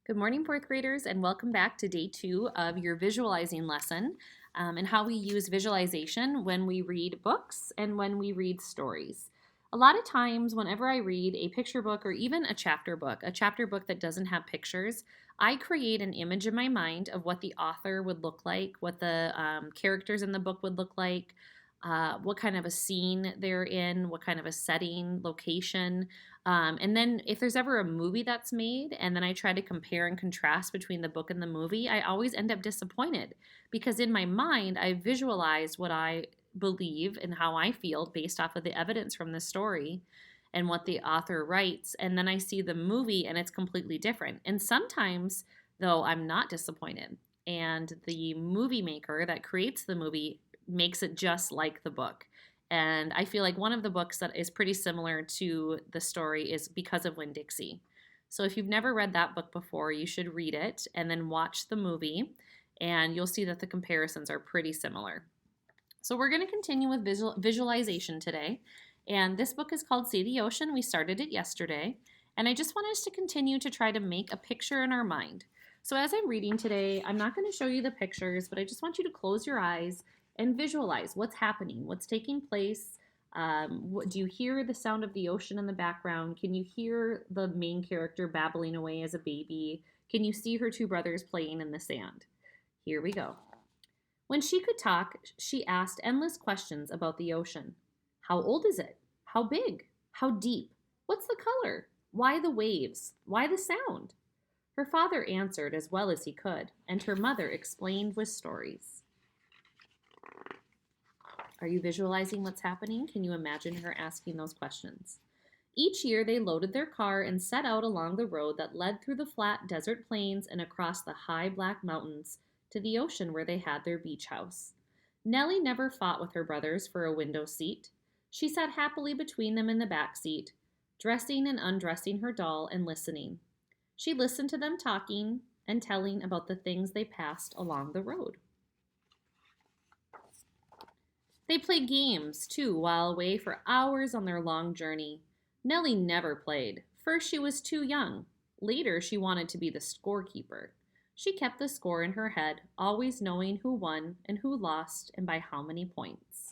Good morning, fourth graders, and welcome back to day 2 of your visualizing lesson and how we use visualization when we read books and when we read stories. A lot of times, whenever I read a picture book or even a chapter book that doesn't have pictures, I create an image in my mind of what the author would look like, what the characters in the book would look like, what kind of a scene they're in, what kind of a setting, location. And then if there's ever a movie that's made and then I try to compare and contrast between the book and the movie, I always end up disappointed because in my mind, I visualized what I believe and how I feel based off of the evidence from the story and what the author writes. And then I see the movie and it's completely different. And sometimes, though, I'm not disappointed. And the movie maker that creates the movie makes it just like the book. And I feel like one of the books that is pretty similar to the story is Because of Winn-Dixie. So if you've never read that book before, you should read it and then watch the movie, and you'll see that the comparisons are pretty similar. So we're going to continue with visualization today. And this book is called See the Ocean. We started it yesterday. And I just want us to continue to try to make a picture in our mind. So as I'm reading today, I'm not going to show you the pictures, but I just want you to close your eyes and visualize what's happening, what's taking place. Do you hear the sound of the ocean in the background? Can you hear the main character babbling away as a baby? Can you see her two brothers playing in the sand? Here we go. When she could talk, she asked endless questions about the ocean. How old is it? How big? How deep? What's the color? Why the waves? Why the sound? Her father answered as well as he could, and her mother explained with stories. Are you visualizing what's happening? Can you imagine her asking those questions? Each year, they loaded their car and set out along the road that led through the flat desert plains and across the high black mountains to the ocean where they had their beach house. Nellie never fought with her brothers for a window seat. She sat happily between them in the back seat, dressing and undressing her doll and listening. She listened to them talking and telling about the things they passed along the road. They played games, too, while away for hours on their long journey. Nellie never played. First, she was too young. Later, she wanted to be the scorekeeper. She kept the score in her head, always knowing who won and who lost and by how many points.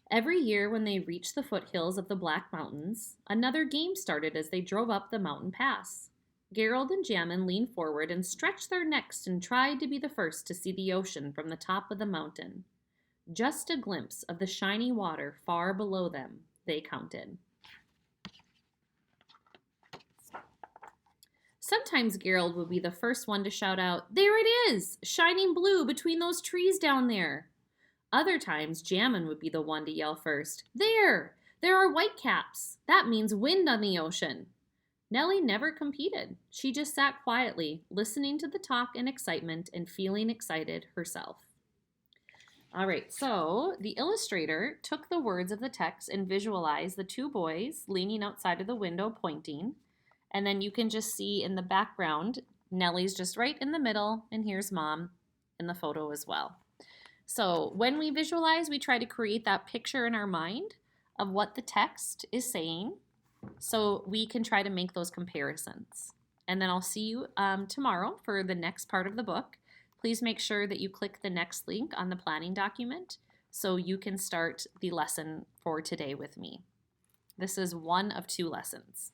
Every year, when they reached the foothills of the Black Mountains, another game started as they drove up the mountain pass. Gerald and Jammin leaned forward and stretched their necks and tried to be the first to see the ocean from the top of the mountain. Just a glimpse of the shiny water far below them, they counted. Sometimes Gerald would be the first one to shout out, "There it is, shining blue between those trees down there." Other times, Jammin would be the one to yell first, "There! There are whitecaps! That means wind on the ocean." Nellie never competed. She just sat quietly, listening to the talk and excitement and feeling excited herself. All right, so the illustrator took the words of the text and visualized the two boys leaning outside of the window pointing. And then you can just see in the background, Nellie's just right in the middle, and here's Mom in the photo as well. So when we visualize, we try to create that picture in our mind of what the text is saying so we can try to make those comparisons. And then I'll see you tomorrow for the next part of the book. Please make sure that you click the next link on the planning document so you can start the lesson for today with me. This is one of 2 lessons.